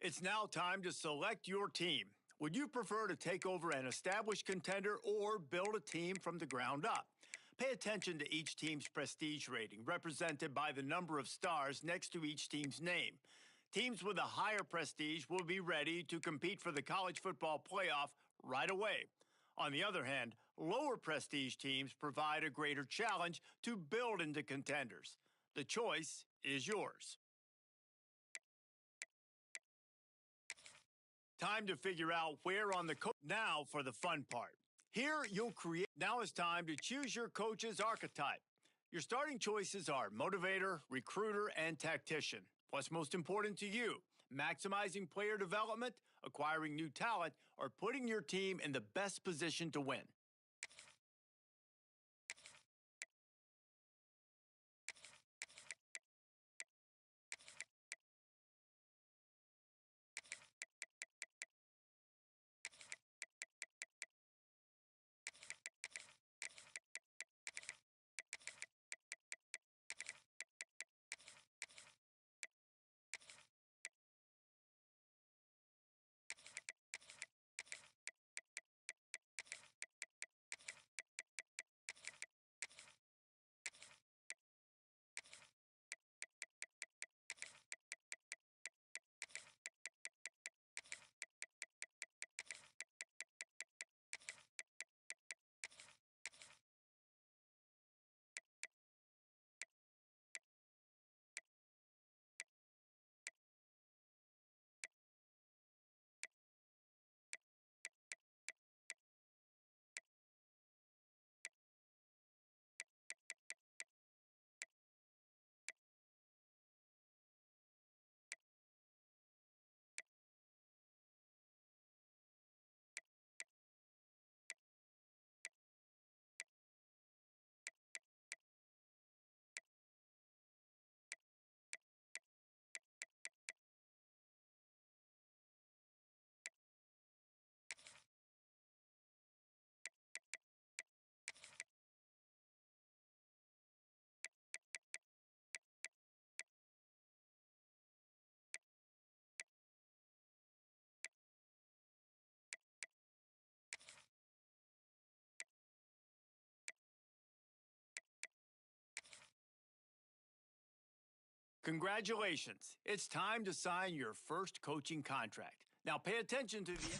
It's now time to select your team. Would you prefer to take over an established contender or build a team from the ground up? Pay attention to each team's prestige rating, represented by the number of stars next to each team's name. Teams with a higher prestige will be ready to compete for the college football playoff right away. On the other hand, lower prestige teams provide a greater challenge to build into contenders. The choice is yours. Time to figure out where on the coach. Now for the fun part. Here you'll create. Now it's time to choose your coach's archetype. Your starting choices are motivator, recruiter, and tactician. What's most important to you? Maximizing player development, acquiring new talent, or putting your team in the best position to win? Congratulations. It's time to sign your first coaching contract. Now pay attention to the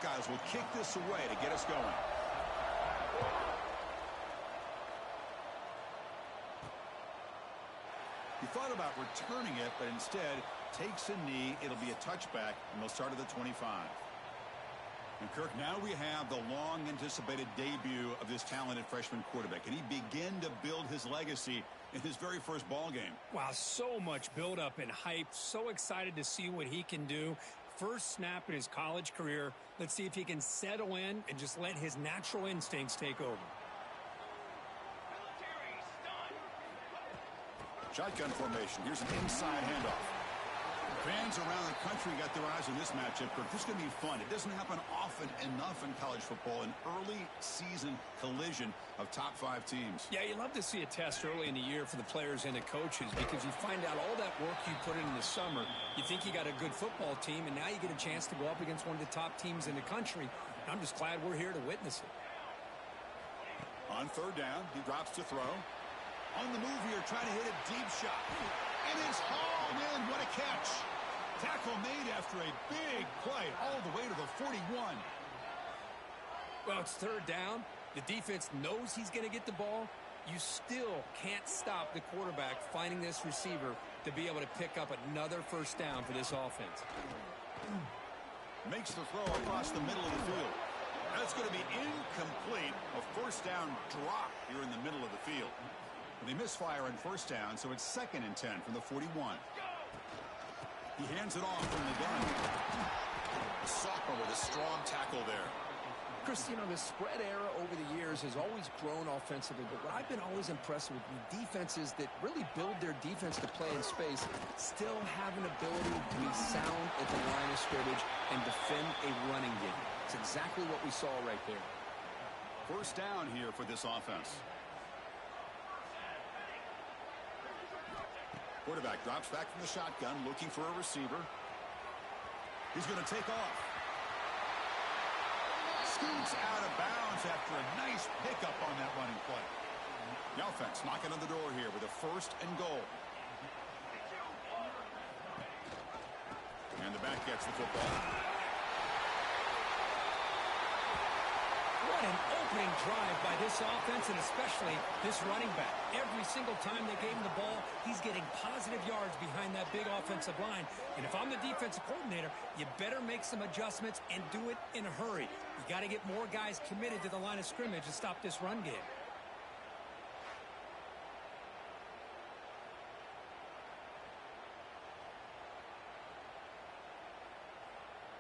Buckeyes will kick this away to get us going. He thought about returning it, but instead takes a knee. It'll be a touchback, and they'll start at the 25. And Kirk, now we have the long-anticipated debut of this talented freshman quarterback. Can he begin to build his legacy in his very first ball game? Wow, so much build-up and hype. So excited to see what he can do. First snap in his college career. Let's see if he can settle in and just let his natural instincts take over. Shotgun formation. Here's an inside handoff. Fans around the country got their eyes on this matchup. This is going to be fun. It doesn't happen often enough in college football, an early season collision of top 5 teams. Yeah, you love to see a test early in the year for the players and the coaches because you find out all that work you put in the summer. You think you got a good football team, and now you get a chance to go up against one of the top teams in the country. I'm just glad we're here to witness it. On third down, he drops to throw. On the move here, trying to hit a deep shot. And it's hauled in. What a catch. Tackle made after a big play all the way to the 41. Well, it's third down. The defense knows he's going to get the ball. You still can't stop the quarterback finding this receiver to be able to pick up another first down for this offense. Makes the throw across the middle of the field. That's going to be incomplete. A first down drop here in the middle of the field. They misfire on first down, so it's 2nd and 10 from the 41. He hands it off from the gun. The sophomore with a strong tackle there. Chris, you know, the spread era over the years has always grown offensively, but what I've been always impressed with defenses that really build their defense to play in space still have an ability to be sound at the line of scrimmage and defend a running game. It's exactly what we saw right there. First down here for this offense. Quarterback drops back from the shotgun, looking for a receiver. He's going to take off. Scoots out of bounds after a nice pickup on that running play. The offense knocking on the door here with a 1st and goal. And the back gets the football. What an opening drive by this offense, and especially this running back. Every single time they gave him the ball, he's getting positive yards behind that big offensive line. And if I'm the defensive coordinator, you better make some adjustments and do it in a hurry. You got to get more guys committed to the line of scrimmage to stop this run game.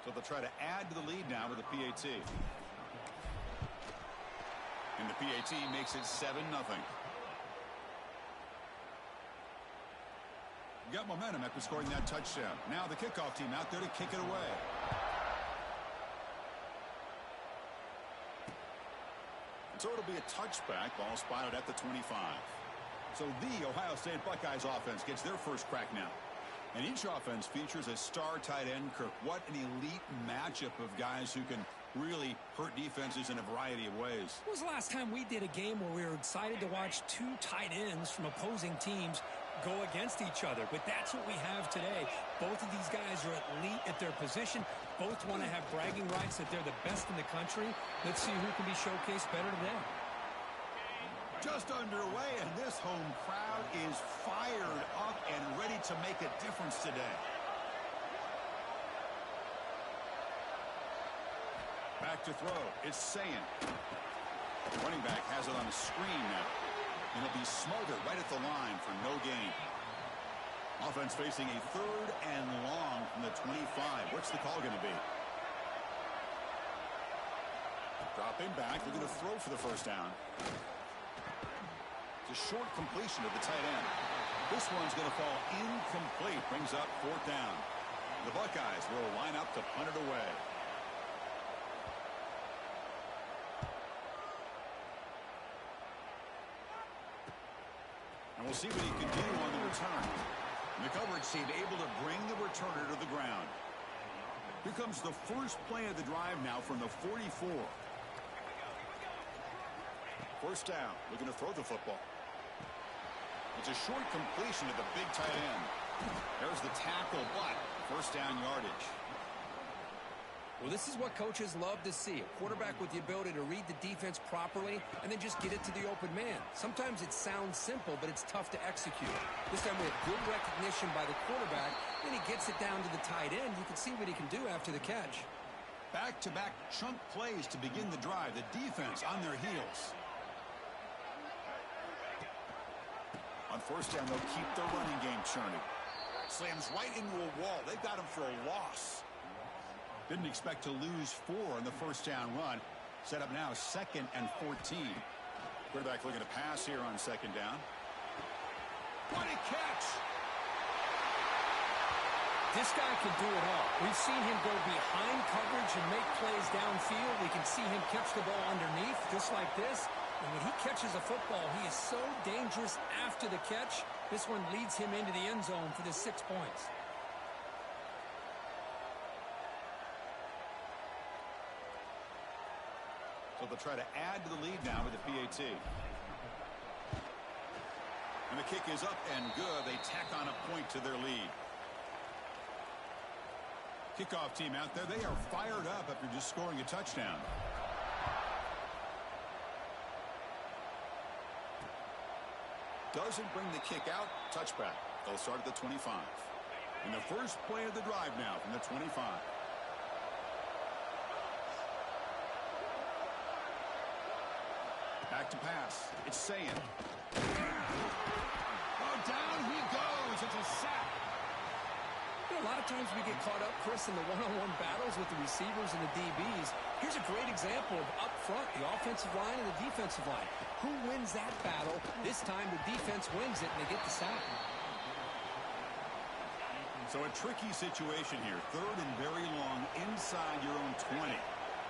So they'll try to add to the lead now with a PAT. And the PAT makes it 7-0. Got momentum after scoring that touchdown. Now the kickoff team out there to kick it away. So it'll be a touchback. Ball spotted at the 25. So the Ohio State Buckeyes offense gets their first crack now. And each offense features a star tight end, Kirk. What an elite matchup of guys who can really hurt defenses in a variety of ways. When was the last time we did a game where we were excited to watch 2 tight ends from opposing teams go against each other? But that's what we have today. Both of these guys are elite at their position. Both want to have bragging rights that they're the best in the country. Let's see who can be showcased better today. Just underway, and this home crowd is fired up and ready to make a difference today. Back to throw. It's Szn. The running back has it on a screen now. And it'll be smothered right at the line for no gain. Offense facing a 3rd and long from the 25. What's the call going to be? Dropping back. They're going to throw for the first down. It's a short completion of the tight end. This one's going to fall incomplete. Brings up 4th down. The Buckeyes will line up to punt it away. And we'll see what he can do on the return. The coverage team able to bring the returner to the ground. Here comes the first play of the drive now from the 44. First down, looking to throw the football. It's a short completion to the big tight end. There's the tackle, but first down yardage. Well, this is what coaches love to see. A quarterback with the ability to read the defense properly and then just get it to the open man. Sometimes it sounds simple, but it's tough to execute. This time we have good recognition by the quarterback. Then he gets it down to the tight end. You can see what he can do after the catch. Back-to-back chunk plays to begin the drive. The defense on their heels. On first down, they'll keep their running game churning. Slams right into a wall. They've got him for a loss. Didn't expect to lose 4 on the first down run. Set up now 2nd and 14. Quarterback looking to pass here on 2nd down. What a catch! This guy can do it all. We've seen him go behind coverage and make plays downfield. We can see him catch the ball underneath just like this. And when he catches a football, he is so dangerous after the catch. This one leads him into the end zone for the 6 points. So they'll try to add to the lead now with the PAT. And the kick is up and good. They tack on a point to their lead. Kickoff team out there. They are fired up after just scoring a touchdown. Doesn't bring the kick out. Touchback. They'll start at the 25. And the first play of the drive now from the 25. Back to pass. It's Szn. Oh, down he goes. It's a sack. You know, a lot of times we get caught up, Chris, in the one-on-one battles with the receivers and the DBs. Here's a great example of up front, the offensive line and the defensive line. Who wins that battle? This time the defense wins it, and they get the sack. So a tricky situation here. 3rd and very long inside your own 20.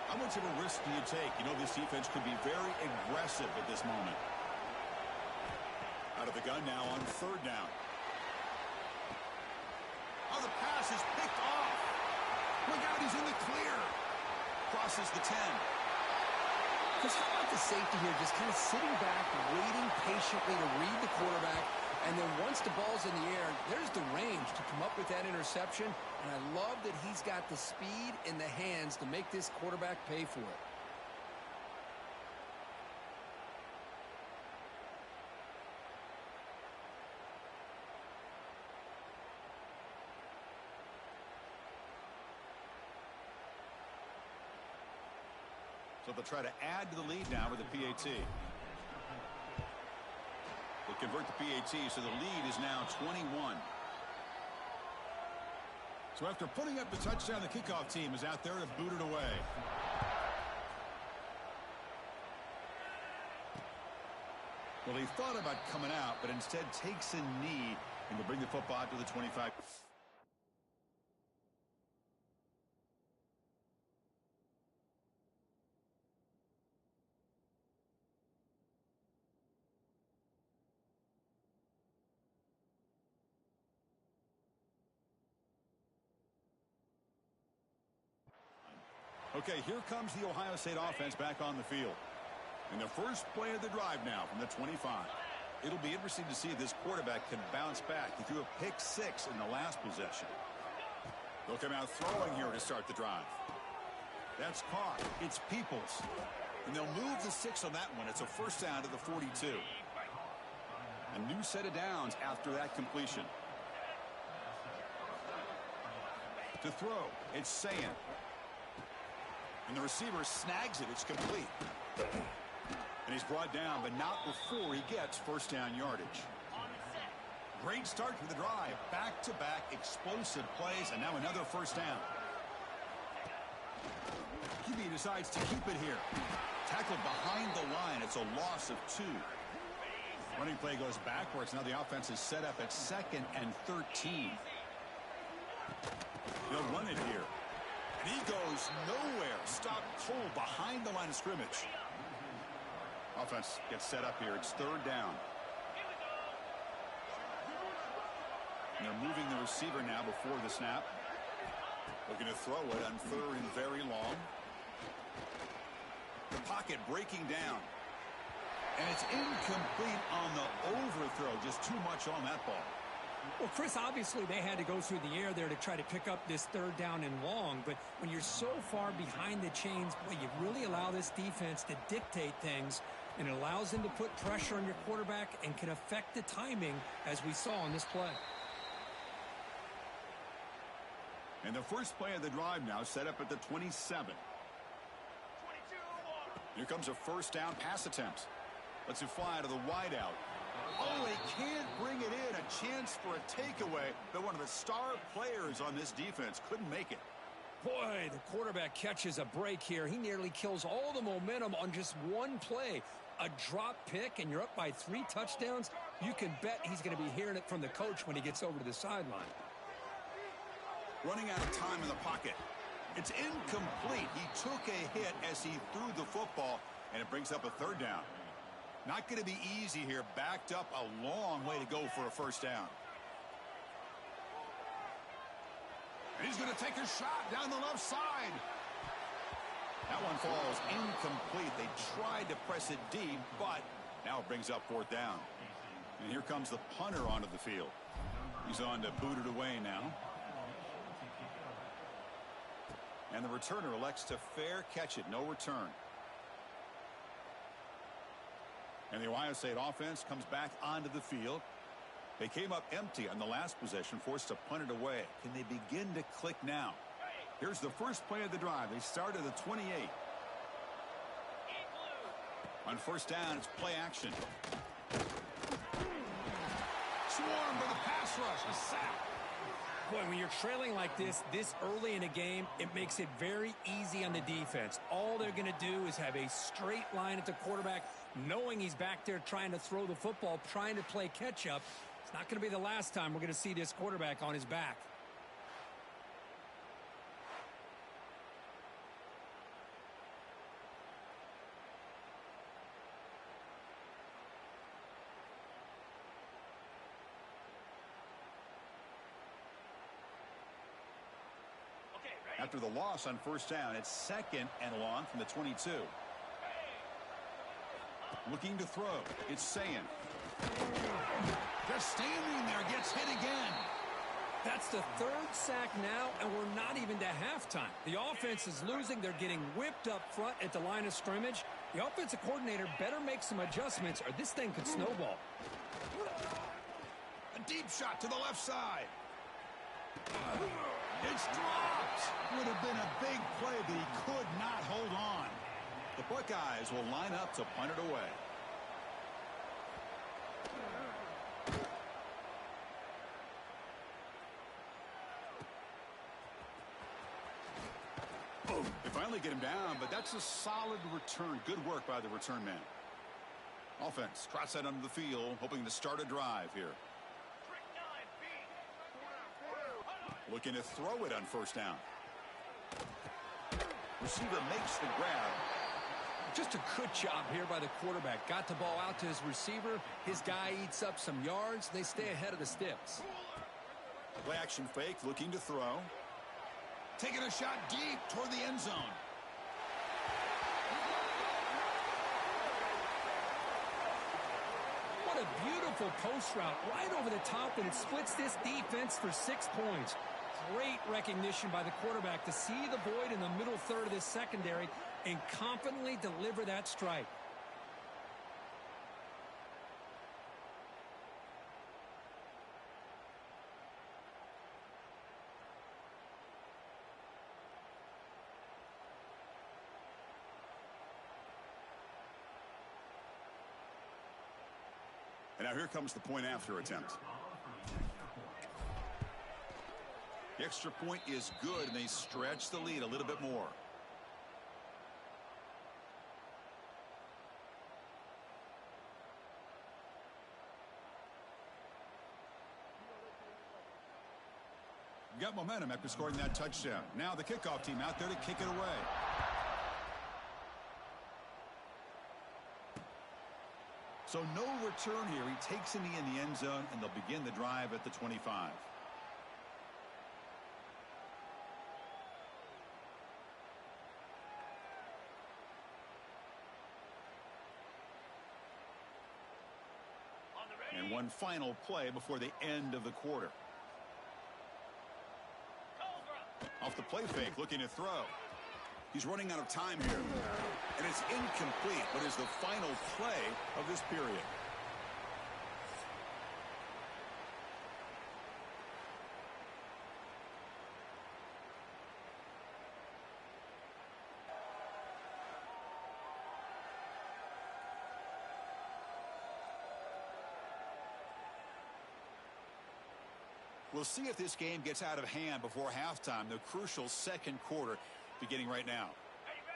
How much of a risk do you take? You know, this defense could be very aggressive at this moment. Out of the gun now on 3rd down. Oh, the pass is picked off. Look out, he's in the clear. Crosses the 10. Because how about the safety here, just kind of sitting back, waiting patiently to read the quarterback, and then once the ball's in the air, there's the range to come up with that interception, and I love that he's got the speed in the hands to make this quarterback pay for it. So they'll try to add to the lead now with the PAT. They convert the PAT, so the lead is now 21. So after putting up the touchdown, the kickoff team is out there to boot it away. Well, he thought about coming out, but instead takes a knee and will bring the football out to the 25. Okay, here comes the Ohio State offense back on the field. And the first play of the drive now from the 25. It'll be interesting to see if this quarterback can bounce back. He threw a pick 6 in the last possession. They'll come out throwing here to start the drive. That's caught. It's Peoples. And they'll move the 6 on that one. It's a first down to the 42. A new set of downs after that completion. To throw, it's Szn. And the receiver snags it. It's complete. And he's brought down, but not before he gets first down yardage. Great start for the drive. Back-to-back explosive plays, and now another first down. QB decides to keep it here. Tackled behind the line. It's a loss of 2. Running play goes backwards. Now the offense is set up at 2nd and 13. They'll run it here. And he goes nowhere. Stopped cold behind the line of scrimmage. Offense gets set up here. It's 3rd down. And they're moving the receiver now before the snap. Looking to throw it on 3rd and very long. The pocket breaking down. And it's incomplete on the overthrow. Just too much on that ball. Well, Chris, obviously they had to go through the air there to try to pick up this third down and long, but when you're so far behind the chains, boy, you really allow this defense to dictate things, and it allows them to put pressure on your quarterback and can affect the timing, as we saw on this play. And the first play of the drive now set up at the 27. Here comes a first down pass attempt. Lets it fly to the wideout. Oh, they can't bring it in. A chance for a takeaway, but one of the star players on this defense couldn't make it. Boy, the quarterback catches a break here. He nearly kills all the momentum on just one play. A drop pick, and you're up by 3 touchdowns. You can bet he's going to be hearing it from the coach when he gets over to the sideline. Running out of time in the pocket. It's incomplete. He took a hit as he threw the football, and it brings up a third down. Not going to be easy here. Backed up a long way to go for a first down. And he's going to take a shot down the left side. That one falls incomplete. They tried to press it deep, but now it brings up fourth down. And here comes the punter onto the field. He's on to boot it away now. And the returner elects to fair catch it. No return. And the Ohio State offense comes back onto the field. They came up empty on the last possession, forced to punt it away. Can they begin to click now? Here's the first play of the drive. They start at the 28. On first down, it's play action. Swarmed by the pass rush. A sack. Boy, when you're trailing like this early in a game, it makes it very easy on the defense. All they're going to do is have a straight line at the quarterback, knowing he's back there trying to throw the football, trying to play catch-up. It's not going to be the last time we're going to see this quarterback on his back. After the loss on first down, it's second and long from the 22. Looking to throw. It's Szn. Just standing there, gets hit again. That's the third sack now, and we're not even to halftime. The offense is losing. They're getting whipped up front at the line of scrimmage. The offensive coordinator better make some adjustments, or this thing could snowball. A deep shot to the left side. It's dropped. Would have been a big play, but he could not hold on. The Buckeyes will line up to punt it away. They finally get him down, but that's a solid return. Good work by the return man. Offense trots that under the field, hoping to start a drive here. Looking to throw it on first down. Receiver makes the grab. Just a good job here by the quarterback. Got the ball out to his receiver. His guy eats up some yards. They stay ahead of the sticks. Play action fake, looking to throw. Taking a shot deep toward the end zone. What a beautiful post route right over the top, and it splits this defense for 6 points. Great recognition by the quarterback to see the void in the middle third of this secondary and confidently deliver that strike. And now here comes the point after attempt. The extra point is good, and they stretch the lead a little bit more. Got momentum after scoring that touchdown. Now the kickoff team out there to kick it away. So no return here. He takes it in the end zone, and they'll begin the drive at the 25. And One final play before the end of the quarter. Off the play fake, looking to throw. He's running out of time here. And it's incomplete, but is the final play of this period. We'll see if this game gets out of hand before halftime. The crucial second quarter beginning right now.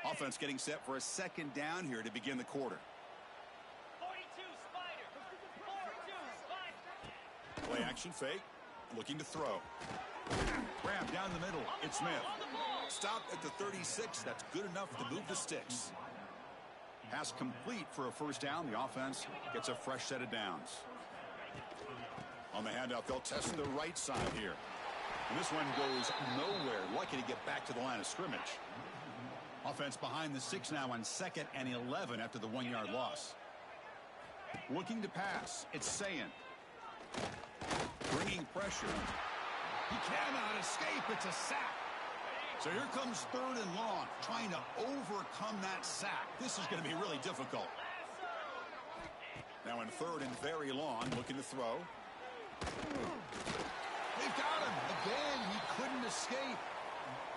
Offense getting set for a second down here to begin the quarter. 42 Spider. Play action fake. Looking to throw. Grab down the middle. It's Smith. Stopped at the 36. That's good enough to move the sticks. Pass complete for a first down. The offense gets a fresh set of downs. On the handoff, they'll test the right side here. And this one goes nowhere. Lucky to get back to the line of scrimmage. Offense behind the 6 now on 2nd and 11 after the 1-yard loss. Looking to pass. It's Szn. Bringing pressure. He cannot escape. It's a sack. So here comes 3rd and long. Trying to overcome that sack. This is going to be really difficult. Now in 3rd and very long. Looking to throw. They've got him. Again, he couldn't escape.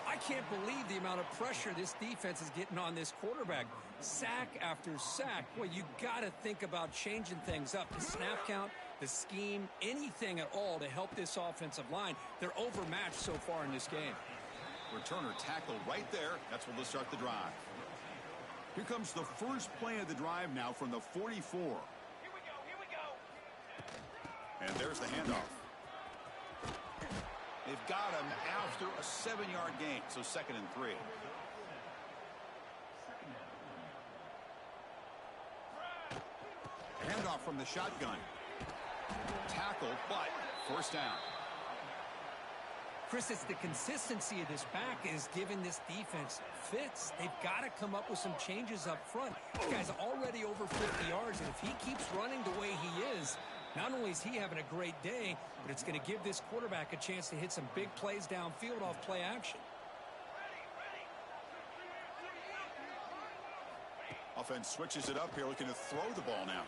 I can't believe the amount of pressure this defense is getting on this quarterback. Sack after sack. Well, you got to think about changing things up. The snap count, the scheme, anything at all to help this offensive line. They're overmatched so far in this game. Returner tackled right there. That's where they'll start the drive. Here comes the first play of the drive now from the 44. And there's the handoff. They've got him after a 7-yard gain, so 2nd and 3. Handoff from the shotgun. Tackled, but first down. Chris, it's the consistency of this back is giving this defense fits. They've got to come up with some changes up front. This guy's already over 50 yards, and if he keeps running the way he is, not only is he having a great day, but it's going to give this quarterback a chance to hit some big plays downfield off play action. Offense switches it up here, looking to throw the ball now.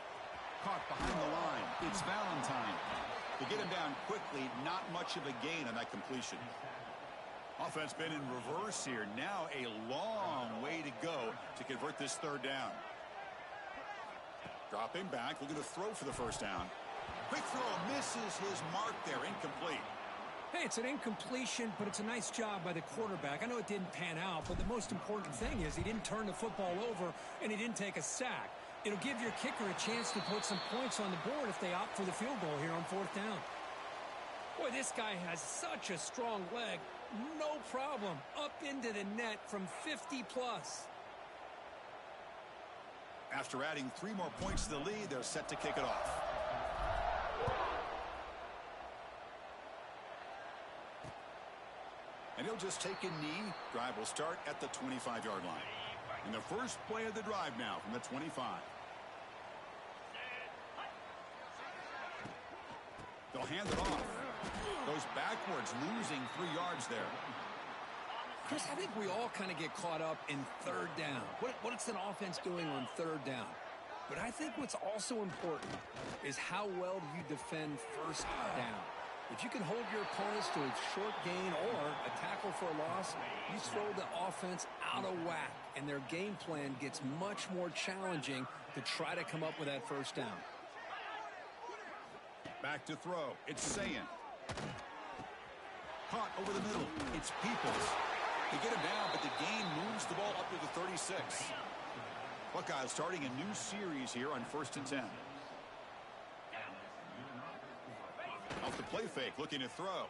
Caught behind the line. It's Valentine. To get him down quickly, not much of a gain on that completion. Offense been in reverse here. Now a long way to go to convert this 3rd down. Dropping back, looking to throw for the first down. Quick throw, misses his mark there, incomplete. Hey, it's an incompletion, but it's a nice job by the quarterback. I know it didn't pan out, but the most important thing is he didn't turn the football over and he didn't take a sack. It'll give your kicker a chance to put some points on the board if they opt for the field goal here on 4th down. Boy, this guy has such a strong leg. No problem. Up into the net from 50 plus. After adding 3 more points to the lead, they're set to kick it off. And he'll just take a knee. Drive will start at the 25-yard line. And the first play of the drive now from the 25. They'll hand it off. Goes backwards, losing 3 yards there. Chris, I think we all kind of get caught up in 3rd down. What's an offense doing on 3rd down? But I think what's also important is how well do you defend 1st down. If you can hold your opponents to a short gain or a tackle for a loss, you throw the offense out of whack, and their game plan gets much more challenging to try to come up with that 1st down. Back to throw. It's Szn. Caught over the middle. It's Peoples. They get him down, but the gain moves the ball up to the 36. Buckeyes starting a new series here on 1st and 10. Off the play fake, looking to throw.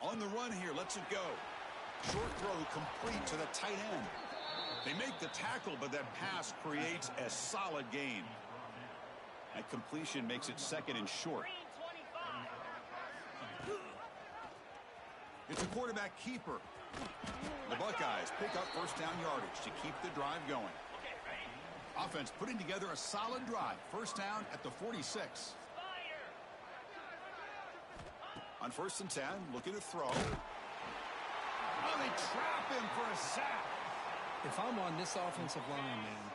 On the run here, lets it go. Short throw complete to the tight end. They make the tackle, but that pass creates a solid gain. That completion makes it 2nd and short. It's a quarterback keeper. The Buckeyes pick up 1st down yardage to keep the drive going. Offense putting together a solid drive. 1st down at the 46. On 1st and 10, looking to throw. Oh, they trap him for a sack. If I'm on this offensive line, man,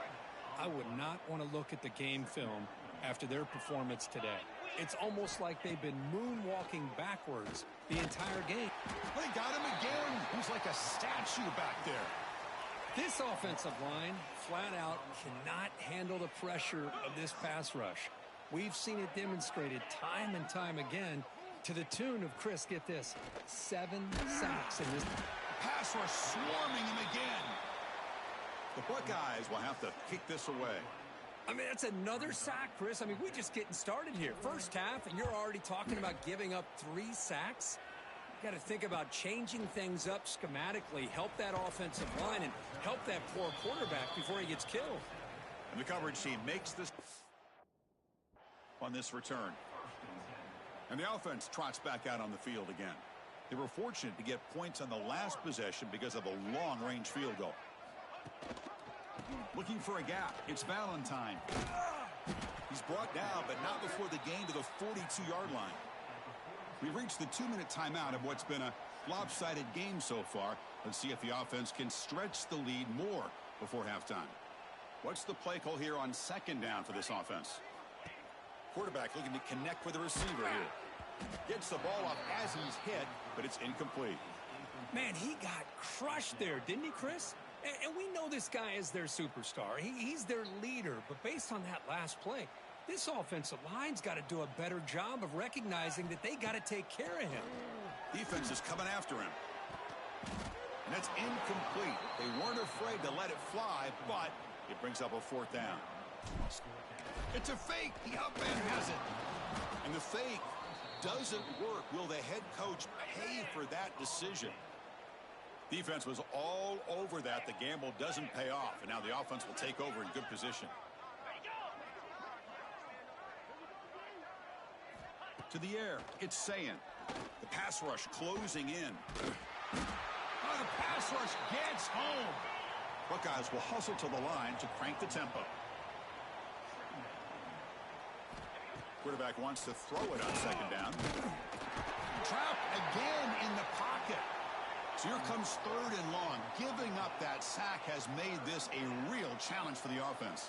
I would not want to look at the game film after their performance today. It's almost like they've been moonwalking backwards the entire game. They got him again. He's like a statue back there. This offensive line, flat out, cannot handle the pressure of this pass rush. We've seen it demonstrated time and time again to the tune of, Chris, get this, 7 sacks in this. Pass rush swarming him again. The Buckeyes will have to kick this away. I mean, that's another sack, Chris. I mean, we're just getting started here. First half, and you're already talking about giving up 3 sacks? You got to think about changing things up schematically, help that offensive line, and help that poor quarterback before he gets killed. And the coverage team makes this on this return. And the offense trots back out on the field again. They were fortunate to get points on the last possession because of a long-range field goal. Looking for a gap. It's Valentine. He's brought down, but not before the gain to the 42-yard line. We've reached the 2-minute timeout of what's been a lopsided game so far. Let's see if the offense can stretch the lead more before halftime. What's the play call here on 2nd down for this offense? Quarterback looking to connect with the receiver here. Gets the ball off as he's hit, but it's incomplete. Man, he got crushed there, didn't he, Chris? And we know this guy is their superstar. He's their leader. But based on that last play, this offensive line's got to do a better job of recognizing that they got to take care of him. Defense is coming after him. And that's incomplete. They weren't afraid to let it fly, but it brings up a 4th down. It's a fake. The up end has it. And the fake doesn't work. Will the head coach pay for that decision? Defense was all over that. The gamble doesn't pay off. And now the offense will take over in good position. To the air. It's Szn. The pass rush closing in. Oh, the pass rush gets home. Buckeyes will hustle to the line to crank the tempo. Quarterback wants to throw it on 2nd down. Trapped again in the pocket. So here comes 3rd and long. Giving up that sack has made this a real challenge for the offense.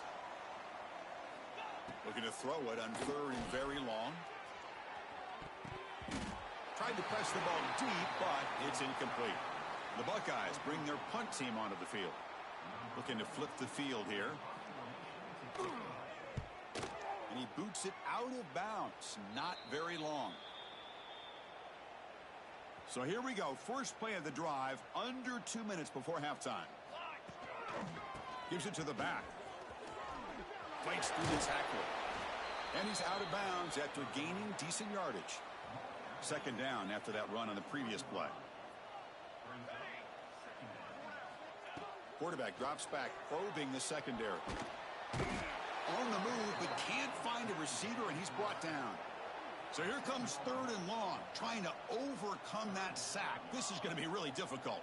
Looking to throw it on 3rd and very long. Tried to press the ball deep, but it's incomplete. The Buckeyes bring their punt team onto the field. Looking to flip the field here. And he boots it out of bounds. Not very long. So here we go. First play of the drive, under 2 minutes before halftime. Gives it to the back. Fights through the tackle. And he's out of bounds after gaining decent yardage. 2nd down after that run on the previous play. Quarterback drops back, probing the secondary. On the move, but can't find a receiver, and he's brought down. So here comes 3rd and long, trying to overcome that sack. This is going to be really difficult.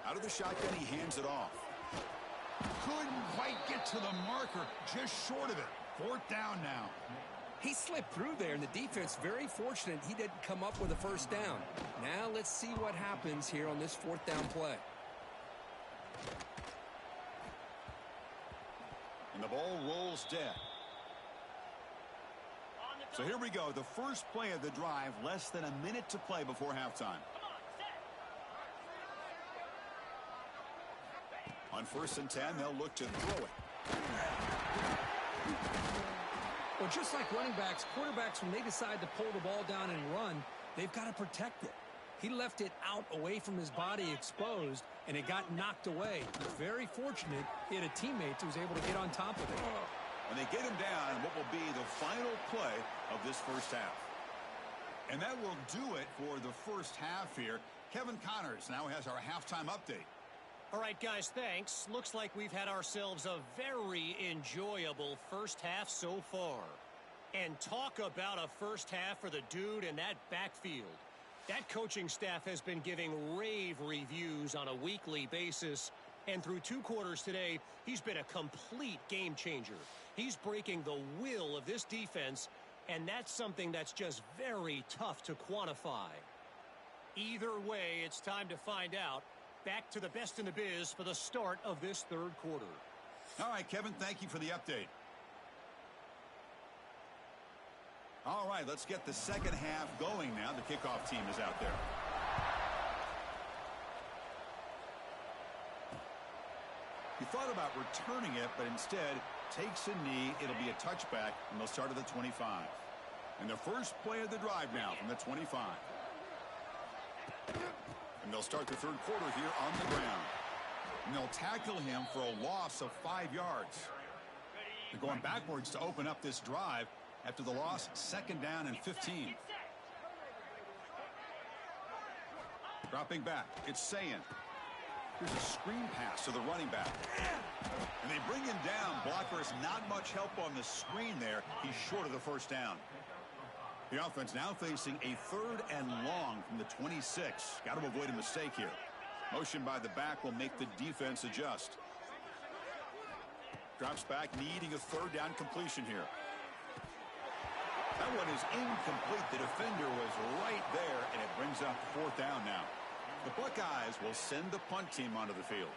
Out of the shotgun, he hands it off. Couldn't quite get to the marker, just short of it. 4th down now. He slipped through there, and the defense very fortunate he didn't come up with a 1st down. Now let's see what happens here on this 4th down play. And the ball rolls dead. So here we go. The first play of the drive, less than a minute to play before halftime. On 1st and 10, they'll look to throw it. Well, just like running backs, quarterbacks, when they decide to pull the ball down and run, they've got to protect it. He left it out away from his body exposed, and it got knocked away. Very fortunate he had a teammate who was able to get on top of it. And they get him down what will be the final play of this first half. And that will do it for the first half here. Kevin Connors now has our halftime update. All right, guys, thanks. Looks like we've had ourselves a very enjoyable first half so far. And talk about a first half for the dude in that backfield. That coaching staff has been giving rave reviews on a weekly basis. And through 2 quarters today, he's been a complete game changer. He's breaking the will of this defense, And that's something that's just very tough to quantify. Either way, it's time to find out. Back to the best in the biz for the start of this third quarter. All right, Kevin, thank you for the update. All right, let's get the second half going now. The kickoff team is out there. He thought about returning it, but instead takes a knee. It'll be a touchback, and they'll start at the 25. And the first play of the drive now from the 25. And they'll start the third quarter here on the ground. And they'll tackle him for a loss of 5 yards. They're going backwards to open up this drive after the loss, second down and 15. Dropping back, it's Szn. Here's a screen pass to the running back. And they bring him down. Blocker has not much help on the screen there. He's short of the first down. The offense now facing a third and long from the 26. Got to avoid a mistake here. Motion by the back will make the defense adjust. Drops back, needing a third down completion here. That one is incomplete. The defender was right there, and it brings up fourth down now. The Buckeyes will send the punt team onto the field.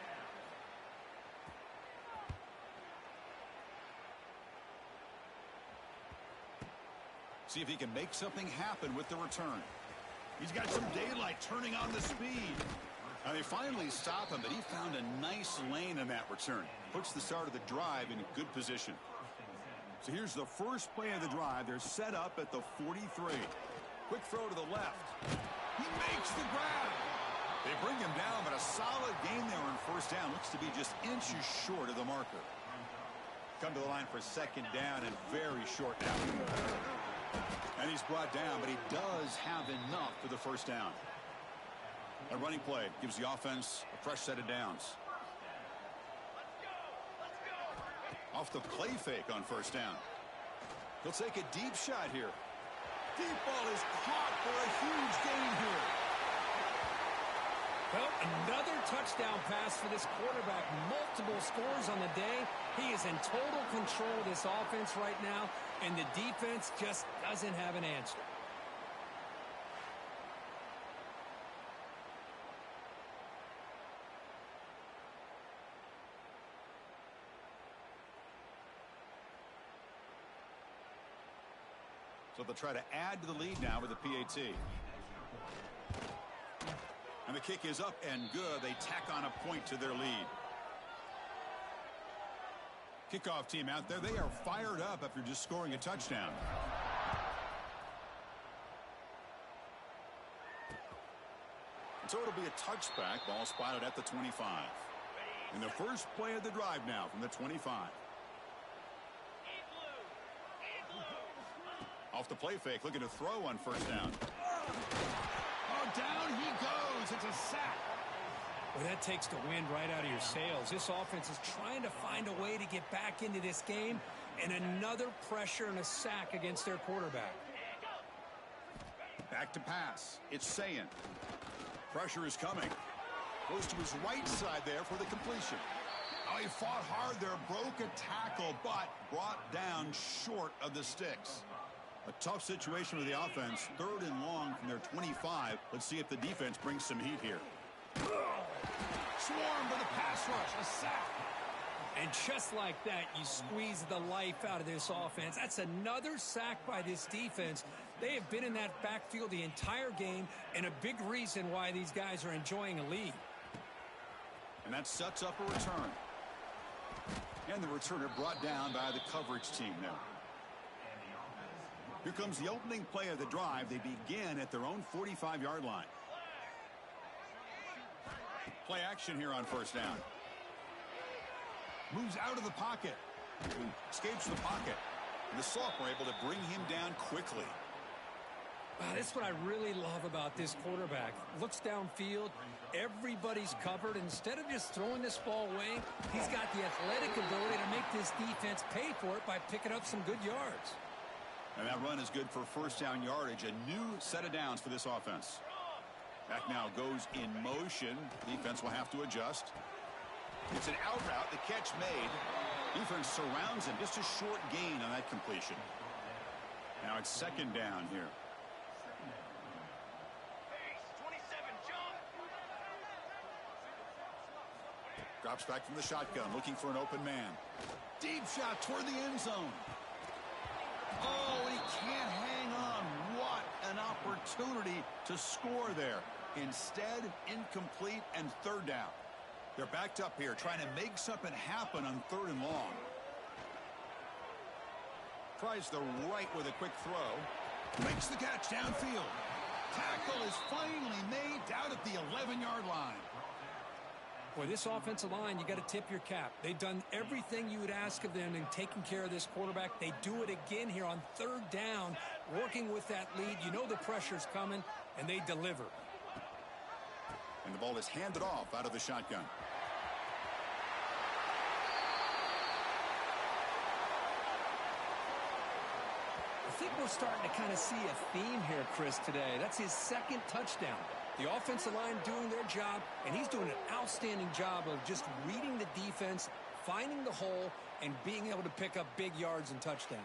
See if he can make something happen with the return. He's got some daylight, turning on the speed. Now they finally stop him, but he found a nice lane in that return. Puts the start of the drive in a good position. So here's the first play of the drive. They're set up at the 43. Quick throw to the left. He makes the grab. They bring him down, but a solid gain there on first down. Looks to be just inches short of the marker. Come to the line for second down and very short now. And he's brought down, but he does have enough for the first down. A running play gives the offense a fresh set of downs. Off the play fake on first down. He'll take a deep shot here. Deep ball is caught for a huge gain here. Well, another touchdown pass for this quarterback. Multiple scores on the day. He is in total control of this offense right now, and the defense just doesn't have an answer. So they'll try to add to the lead now with a PAT. And the kick is up and good. They tack on a point to their lead. Kickoff team out there. They are fired up after just scoring a touchdown. And so it'll be a touchback. Ball spotted at the 25. And the first play of the drive now from the 25. Off the play fake, looking to throw on first down. Oh, down he goes. It's a sack. Well, that takes the wind right out of your sails. This offense is trying to find a way to get back into this game, and another pressure and a sack against their quarterback. Back to pass. It's Szn. Pressure is coming. Goes to his right side there for the completion. Oh, he fought hard there, broke a tackle, but brought down short of the sticks. A tough situation for the offense. Third and long from their 25. Let's see if the defense brings some heat here. Swarm for the pass rush. A sack. And just like that, you squeeze the life out of this offense. That's another sack by this defense. They have been in that backfield the entire game, and a big reason why these guys are enjoying a lead. And that sets up a return. And the returner brought down by the coverage team now. Here comes the opening play of the drive. They begin at their own 45-yard line. Play action here on first down. Moves out of the pocket. Escapes the pocket. And the sophomore able to bring him down quickly. Wow, that's what I really love about this quarterback. Looks downfield. Everybody's covered. Instead of just throwing this ball away, he's got the athletic ability to make this defense pay for it by picking up some good yards. And that run is good for first down yardage. A new set of downs for this offense. Back now goes in motion. Defense will have to adjust. It's an out route. The catch made. Defense surrounds him. Just a short gain on that completion. Now it's second down here. 27, jump. Drops back from the shotgun, looking for an open man. Deep shot toward the end zone. Oh, he can't hang on. What an opportunity to score there. Instead, incomplete and third down. They're backed up here, trying to make something happen on 3rd and long. Tries the right with a quick throw. Makes the catch downfield. Tackle is finally made down at the 11-yard line. Boy, this offensive line, you got to tip your cap. They've done everything you would ask of them in taking care of this quarterback. They do it again here on 3rd down, working with that lead. You know the pressure's coming, and they deliver. And the ball is handed off out of the shotgun. I think we're starting to kind of see a theme here, Chris, today. That's his 2nd touchdown. The offensive line doing their job, and he's doing an outstanding job of just reading the defense, finding the hole, and being able to pick up big yards and touchdowns.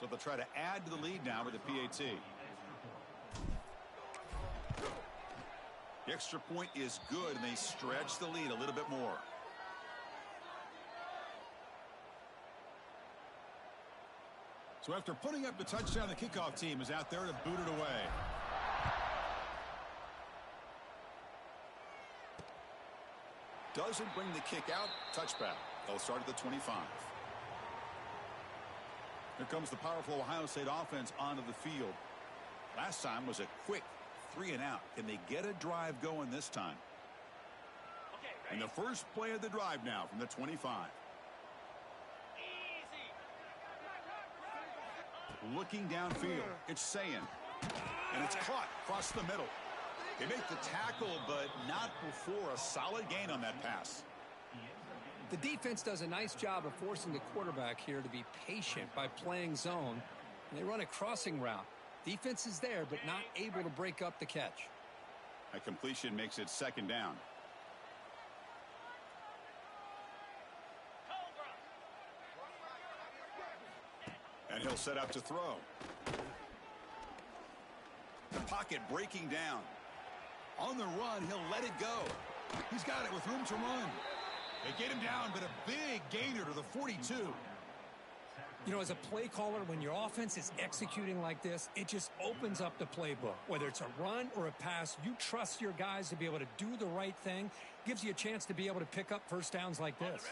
So they'll try to add to the lead now with the PAT. The extra point is good, and they stretch the lead a little bit more. So after putting up the touchdown, the kickoff team is out there to boot it away. Doesn't bring the kick out. Touchback. They'll start at the 25. Here comes the powerful Ohio State offense onto the field. Last time was a quick 3-and-out. Can they get a drive going this time? And the first play of the drive now from the 25. Looking downfield. It's Szn. And it's caught across the middle. They make the tackle, but not before a solid gain on that pass. The defense does a nice job of forcing the quarterback here to be patient by playing zone. And they run a crossing route. Defense is there, but not able to break up the catch. A completion makes it second down. And he'll set up to throw. The pocket breaking down. On the run, he'll let it go. He's got it with room to run. They get him down, but a big gainer to the 42. You know, as a play caller, when your offense is executing like this, it just opens up the playbook. Whether it's a run or a pass, you trust your guys to be able to do the right thing. Gives you a chance to be able to pick up first downs like this.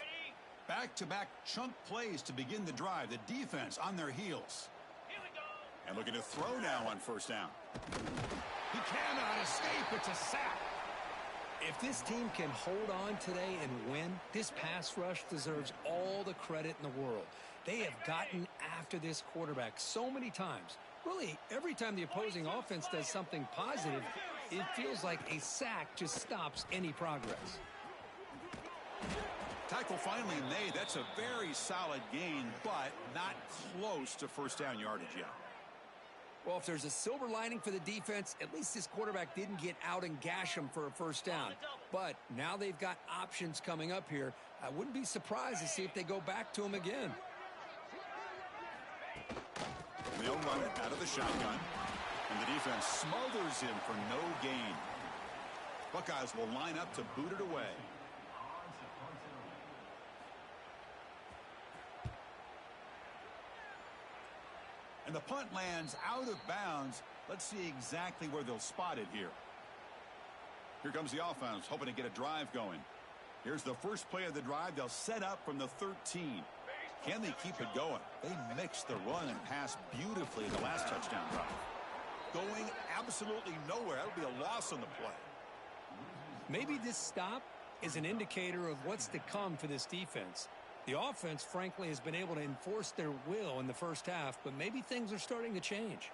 Back-to-back chunk plays to begin the drive. The defense on their heels. Here we go. And looking to throw now on first down. He cannot escape. It's a sack. If this team can hold on today and win, this pass rush deserves all the credit in the world. They have gotten after this quarterback so many times. Really, every time the opposing offense does something positive, it feels like a sack just stops any progress. Tackle finally made. That's a very solid gain, but not close to first down yardage yet. Well, if there's a silver lining for the defense, at least this quarterback didn't get out and gash him for a first down. But now they've got options coming up here. I wouldn't be surprised to see if they go back to him again. They'll run it out of the shotgun. And the defense smothers him for no gain. Buckeyes will line up to boot it away. And the punt lands out of bounds. Let's see exactly where they'll spot it here. Here comes the offense, hoping to get a drive going. Here's the first play of the drive. They'll set up from the 13. Can they keep it going? They mixed the run and pass beautifully in the last touchdown drive. Going absolutely nowhere. That'll be a loss on the play. Maybe this stop is an indicator of what's to come for this defense. The offense, frankly, has been able to enforce their will in the first half, but maybe things are starting to change.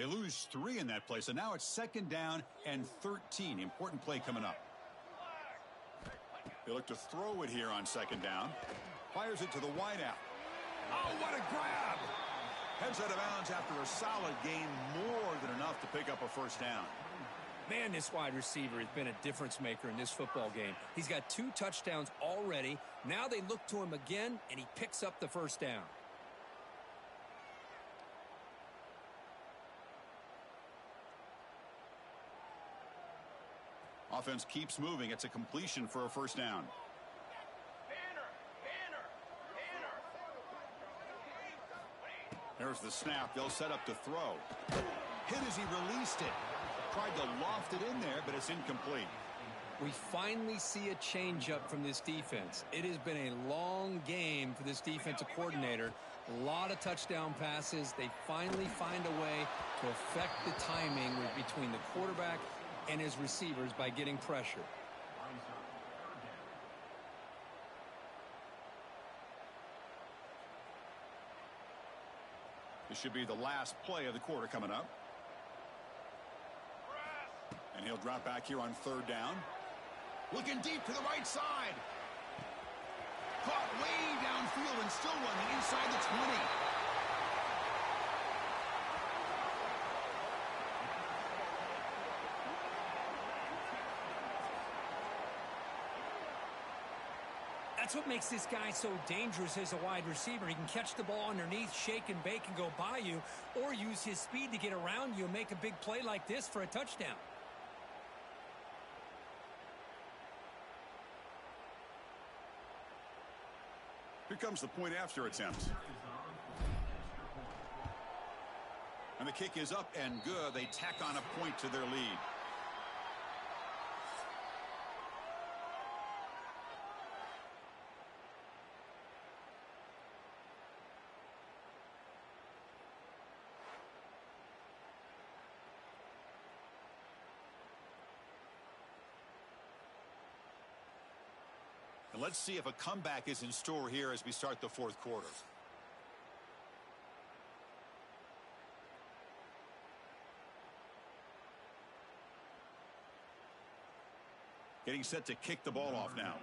They lose 3 in that play, so now it's 2nd down and 13. Important play coming up. They look to throw it here on 2nd down. Fires it to the wideout. Oh, what a grab! Heads out of bounds after a solid gain, more than enough to pick up a 1st down. Man, this wide receiver has been a difference maker in this football game. He's got 2 touchdowns already. Now they look to him again, and he picks up the 1st down. Offense keeps moving. It's a completion for a 1st down. There's the snap. They'll set up to throw. Hit as he released it. Tried to loft it in there, but it's incomplete. We finally see a changeup from this defense. It has been a long game for this defensive coordinator. A lot of touchdown passes. They finally find a way to affect the timing between the quarterback and his receivers by getting pressure. This should be the last play of the quarter coming up. And he'll drop back here on 3rd down. Looking deep to the right side. Caught way downfield and still running inside the 20. That's what makes this guy so dangerous as a wide receiver. He can catch the ball underneath, shake and bake and go by you, or use his speed to get around you and make a big play like this for a touchdown. Here comes the point after attempt. And the kick is up and good. They tack on a point to their lead. And let's see if a comeback is in store here as we start the 4th quarter. Getting set to kick the ball off now.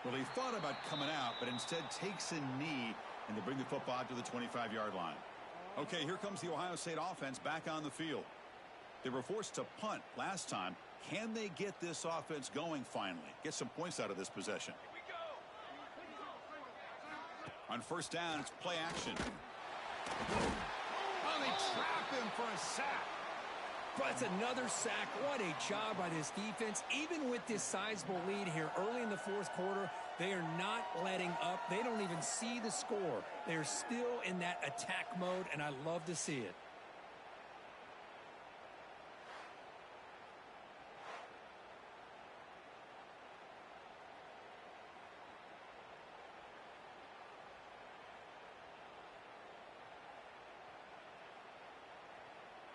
Well, he thought about coming out, but instead takes a knee, and they bring the football out to the 25-yard line. Okay, here comes the Ohio State offense back on the field. They were forced to punt last time. Can they get this offense going finally? Get some points out of this possession. On 1st down, it's play action. Oh, they trap him for a sack. That's another sack. What a job by this defense. Even with this sizable lead here early in the 4th quarter, they are not letting up. They don't even see the score. They're still in that attack mode, and I love to see it.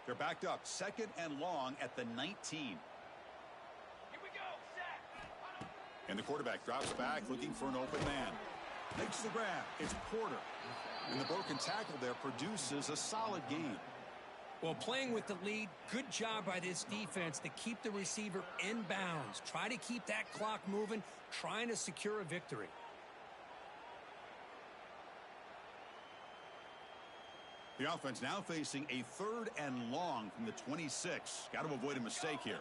They're backed up 2nd and long at the 19. Here we go, set. And the quarterback drops back looking for an open man. Makes the grab. It's Porter. And the broken tackle there produces a solid gain. Well, playing with the lead, good job by this defense to keep the receiver in bounds. Try to keep that clock moving, trying to secure a victory. The offense now facing a 3rd and long from the 26. Got to avoid a mistake here.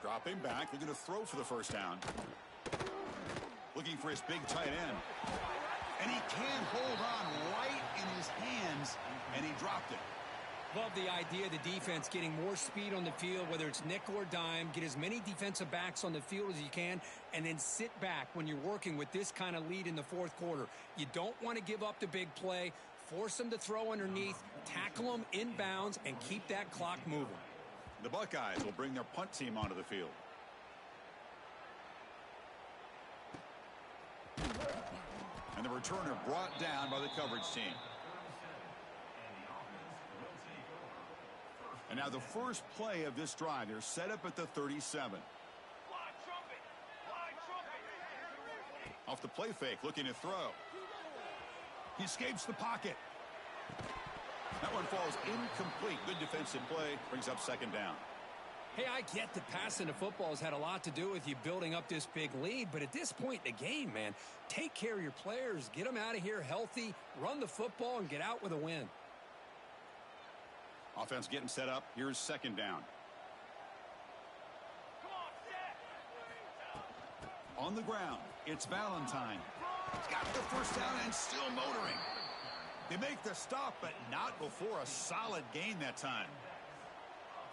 Dropping back, looking to throw for the 1st down. Looking for his big tight end. And he can't hold on right in his hands, and he dropped it. Love the idea of the defense getting more speed on the field, whether it's nickel or dime. Get as many defensive backs on the field as you can, and then sit back when you're working with this kind of lead in the 4th quarter. You don't want to give up the big play. Force them to throw underneath, tackle them in bounds, and keep that clock moving. The Buckeyes will bring their punt team onto the field. And the returner brought down by the coverage team. And now the first play of this drive. They're set up at the 37. Fly trumpet! Fly trumpet! Off the play fake, looking to throw. He escapes the pocket. That one falls incomplete. Good defensive play. Brings up second down. Hey, I get that passing the football has had a lot to do with you building up this big lead, but at this point in the game, man, take care of your players. Get them out of here healthy, run the football, and get out with a win. Offense getting set up. Here's second down. Come on, set! On the ground, it's Valentine. He's got the first down and still motoring. They make the stop, but not before a solid gain that time.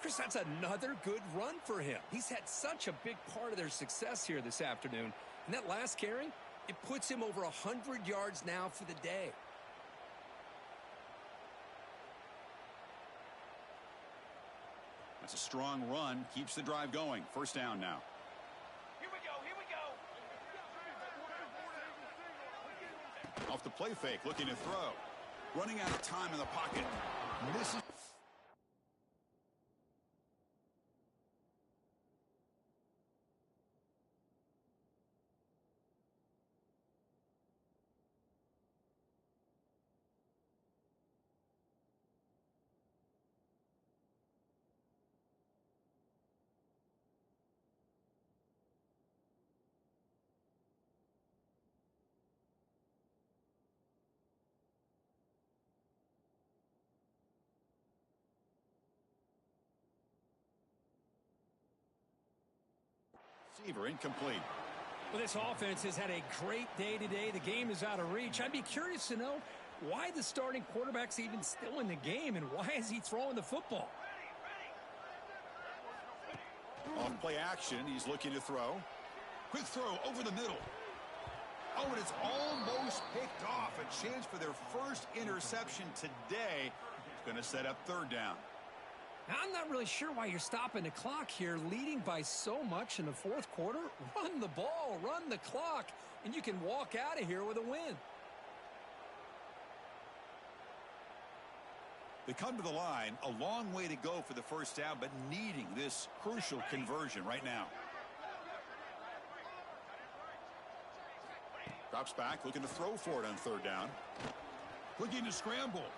Chris, that's another good run for him. He's had such a big part of their success here this afternoon. And that last carry, it puts him over 100 yards now for the day. That's a strong run. Keeps the drive going. First down now. Here we go, here we go! Off the play fake, looking to throw. Running out of time in the pocket. Misses. Receiver incomplete. Well, this offense has had a great day today. The game is out of reach. I'd be curious to know why the starting quarterback's even still in the game and why is he throwing the football? Off play action, he's looking to throw. Quick throw over the middle. Oh, and it's almost picked off. A chance for their first interception today. It's going to set up third down. Now, I'm not really sure why you're stopping the clock here, leading by so much in the fourth quarter. Run the ball, run the clock, and you can walk out of here with a win. They come to the line, a long way to go for the first down, but needing this crucial conversion right now. Drops back, looking to throw for it on third down. Looking to scramble.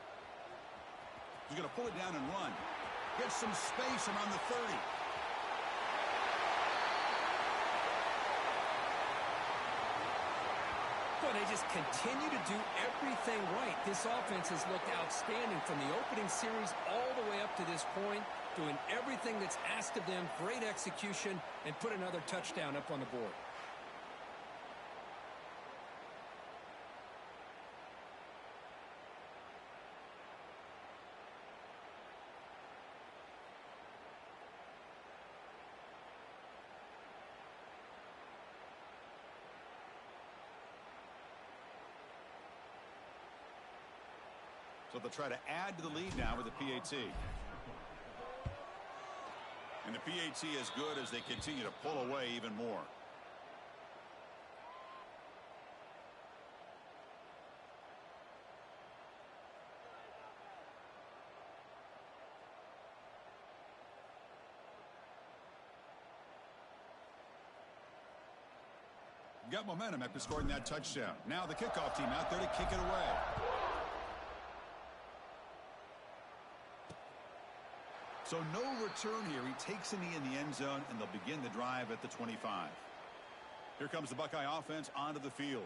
He's going to pull it down and run. Gets some space around the 30. Boy, they just continue to do everything right. This offense has looked outstanding from the opening series all the way up to this point, doing everything that's asked of them, great execution, and put another touchdown up on the board. So they'll try to add to the lead now with the PAT. And the PAT is good as they continue to pull away even more. Got momentum after scoring that touchdown. Now the kickoff team out there to kick it away. So no return here. He takes a knee in the end zone, and they'll begin the drive at the 25. Here comes the Buckeye offense onto the field.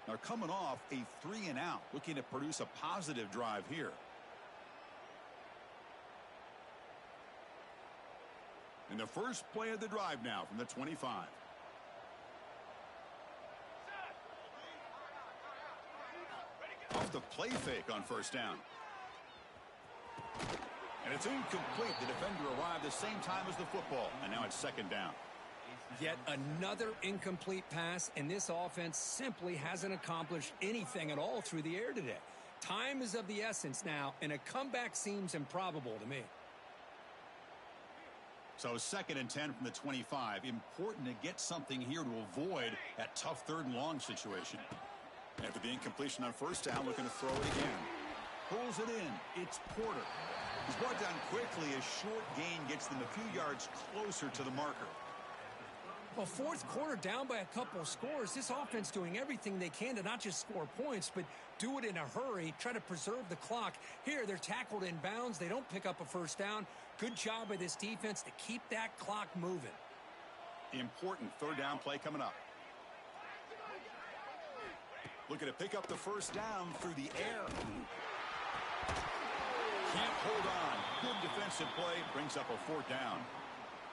Now coming off a 3-and-out, looking to produce a positive drive here. And the first play of the drive now from the 25. Off the play fake on first down. And it's incomplete. The defender arrived the same time as the football. And now it's second down. Yet another incomplete pass, and this offense simply hasn't accomplished anything at all through the air today. Time is of the essence now, and a comeback seems improbable to me. So second and 10 from the 25. Important to get something here to avoid that tough third and long situation. After the incompletion on first down, looking to throw it again. Pulls drills it in. It's Porter. He's brought down quickly. A short gain gets them a few yards closer to the marker. Well, fourth quarter down by a couple of scores. This offense doing everything they can to not just score points, but do it in a hurry, try to preserve the clock. Here, they're tackled in bounds. They don't pick up a first down. Good job by this defense to keep that clock moving. Important third down play coming up. Looking to pick up the first down through the air. Can't hold on. Good defensive play. Brings up a fourth down.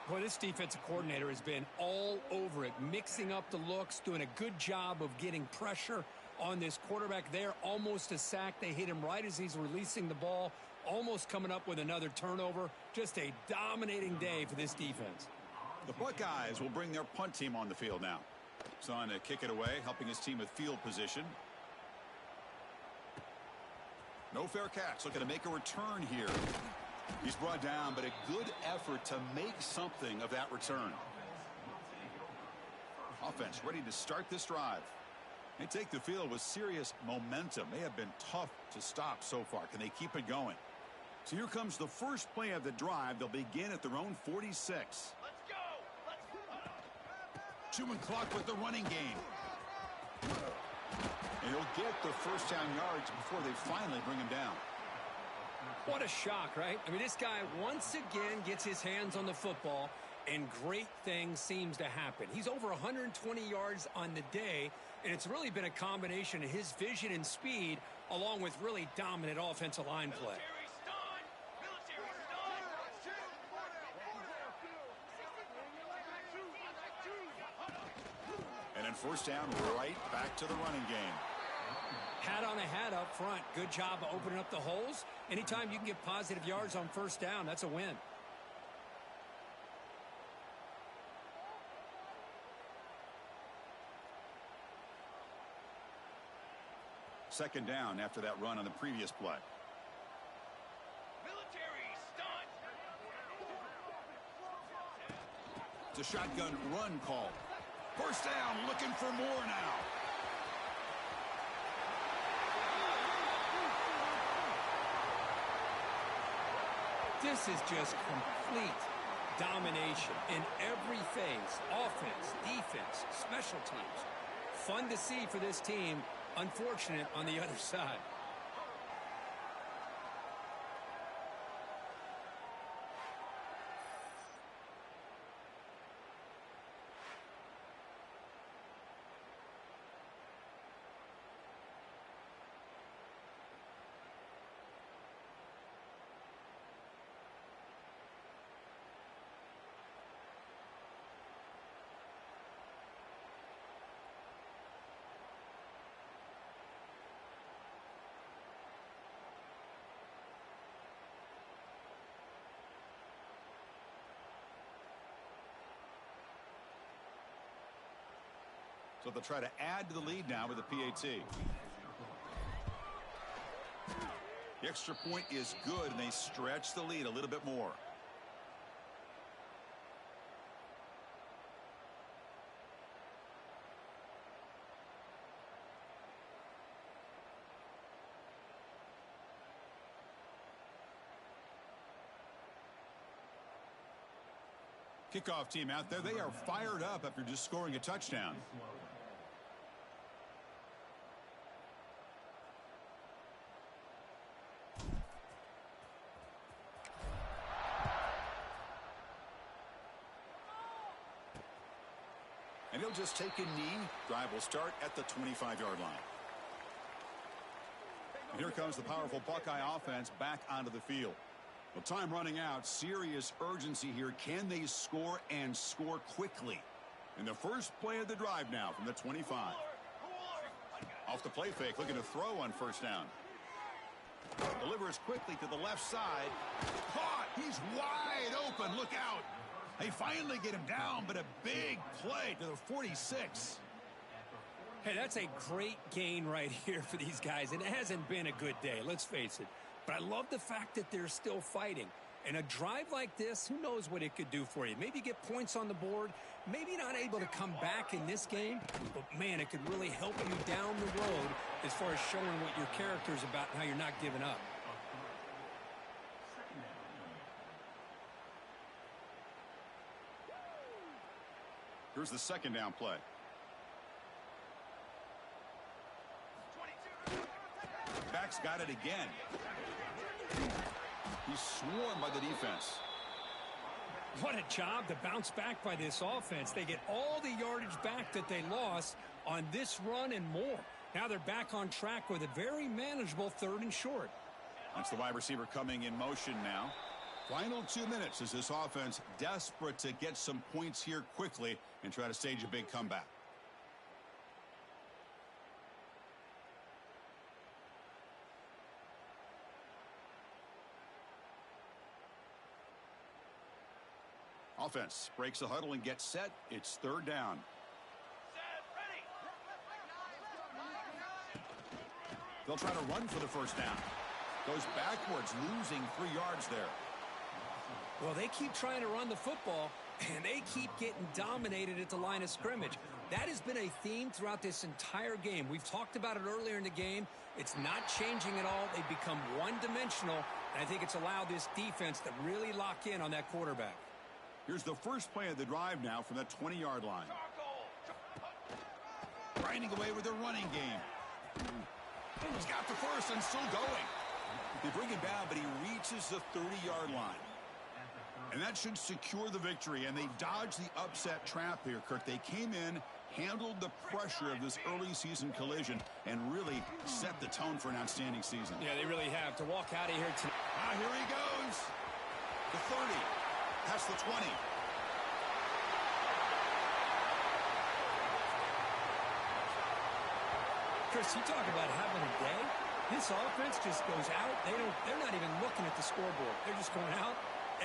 Boy, this defensive coordinator has been all over it, mixing up the looks, doing a good job of getting pressure on this quarterback there. Almost a sack. They hit him right as he's releasing the ball, almost coming up with another turnover. Just a dominating day for this defense. The Buckeyes will bring their punt team on the field now. Son to kick it away, helping his team with field position. No fair catch. Looking to make a return here. He's brought down, but a good effort to make something of that return. Offense ready to start this drive. They take the field with serious momentum. They have been tough to stop so far. Can they keep it going? So here comes the first play of the drive. They'll begin at their own 46. Let's go! Chewing clock with the running game. And he'll get the first down yards before they finally bring him down. What a shock, right? I mean, this guy once again gets his hands on the football, and great things seems to happen. He's over 120 yards on the day, and it's really been a combination of his vision and speed along with really dominant offensive line play. And then first down, right back to the running game. Hat on a hat up front. Good job of opening up the holes. Anytime you can get positive yards on first down, that's a win. Second down after that run on the previous play. Military stunt. It's a shotgun run call. First down, looking for more now. This is just complete domination in every phase. Offense, defense, special teams. Fun to see for this team. Unfortunate on the other side. So they'll try to add to the lead now with a PAT. The extra point is good, and they stretch the lead a little bit more. Kickoff team out there. They are fired up after just scoring a touchdown. And he'll just take a knee. Drive will start at the 25-yard line. And here comes the powerful Buckeye offense back onto the field. Well, time running out. Serious urgency here. Can they score and score quickly? In the first play of the drive now from the 25. Off the play fake, looking to throw on first down. Delivers quickly to the left side. Caught! He's wide open. Look out! They finally get him down, but a big play to the 46. Hey, that's a great gain right here for these guys. And it hasn't been a good day, let's face it. But I love the fact that they're still fighting. And a drive like this, who knows what it could do for you. Maybe get points on the board. Maybe not able to come back in this game. But, man, it could really help you down the road as far as showing what your character is about and how you're not giving up. Here's the second down play. Back's got it again. He's swarmed by the defense. What a job to bounce back by this offense. They get all the yardage back that they lost on this run and more. Now they're back on track with a very manageable 3rd and short. That's the wide receiver coming in motion now. Final 2 minutes as this offense desperate to get some points here quickly and try to stage a big comeback. Offense breaks the huddle and gets set. It's 3rd down. Set, ready. They'll try to run for the first down. Goes backwards, losing 3 yards there. Well, they keep trying to run the football, and they keep getting dominated at the line of scrimmage. That has been a theme throughout this entire game. We've talked about it earlier in the game. It's not changing at all. They've become one-dimensional, and I think it's allowed this defense to really lock in on that quarterback. Here's the first play of the drive now from the 20-yard line. Grinding away with their running game. He's got the first and still going. They bring him down, but he reaches the 30-yard line. And that should secure the victory, and they dodge the upset trap here, Kirk. They came in, handled the pressure of this early season collision, and really set the tone for an outstanding season. Yeah, they really have. To walk out of here tonight. Here he goes. The 30. That's the 20. Chris, you talk about having a day. This offense just goes out. They're not even looking at the scoreboard. They're just going out,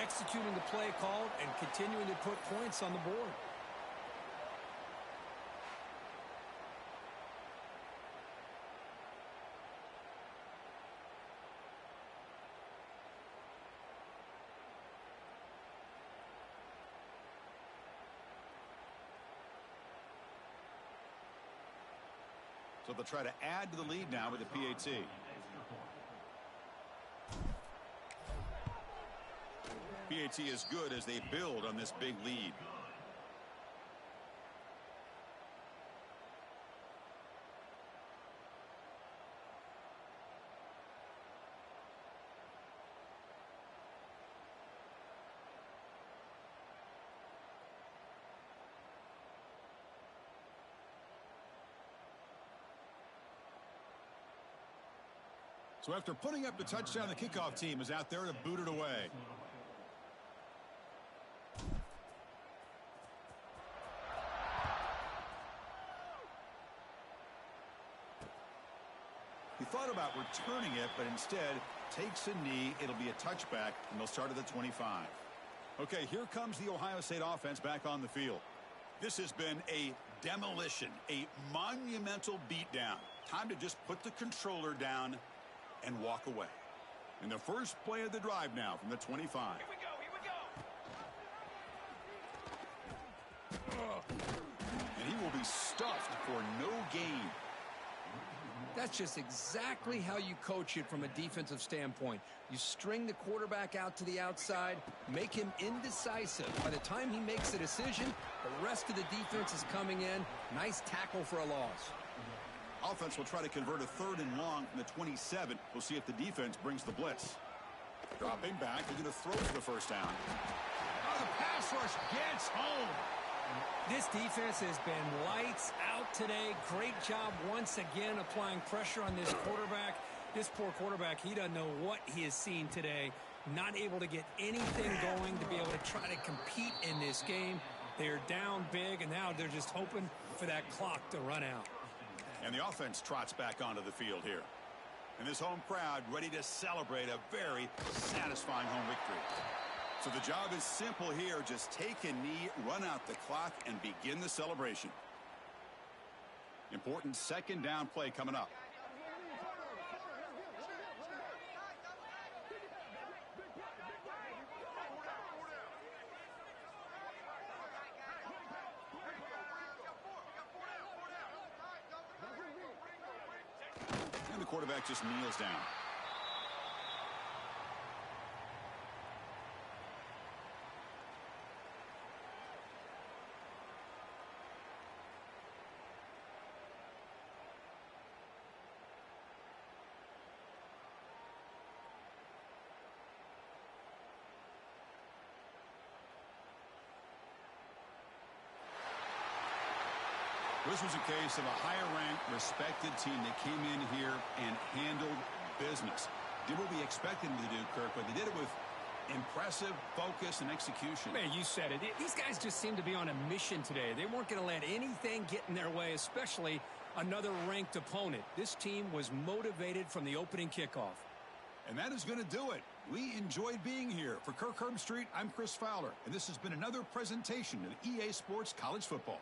executing the play called, and continuing to put points on the board. So they'll try to add to the lead now with the PAT. PAT is good as they build on this big lead. So after putting up the touchdown, the kickoff team is out there to boot it away. He thought about returning it, but instead takes a knee. It'll be a touchback, and they'll start at the 25. Okay, here comes the Ohio State offense back on the field. This has been a demolition, a monumental beatdown. Time to just put the controller down and walk away. In the first play of the drive now from the 25. Here we go. And he will be stuffed for no gain. That's just exactly how you coach it from a defensive standpoint. You string the quarterback out to the outside, make him indecisive. By the time he makes a decision, the rest of the defense is coming in. Nice tackle for a loss. Offense will try to convert a 3rd and long from the 27. We'll see if the defense brings the blitz. Dropping back, they're going to throw for the first down. Oh, the pass rush gets home. This defense has been lights out today. Great job once again applying pressure on this quarterback. This poor quarterback, he doesn't know what he has seen today. Not able to get anything going to be able to try to compete in this game. They're down big, and now they're just hoping for that clock to run out. And the offense trots back onto the field here. And this home crowd ready to celebrate a very satisfying home victory. So the job is simple here. Just take a knee, run out the clock, and begin the celebration. Important second down play coming up. And the quarterback just kneels down. This was a case of a higher-ranked, respected team that came in here and handled business. Did what we expected them to do, Kirk, but they did it with impressive focus and execution. Man, you said it. These guys just seem to be on a mission today. They weren't going to let anything get in their way, especially another ranked opponent. This team was motivated from the opening kickoff. And that is going to do it. We enjoyed being here. For Kirk Herbstreit, I'm Chris Fowler, and this has been another presentation of EA Sports College Football.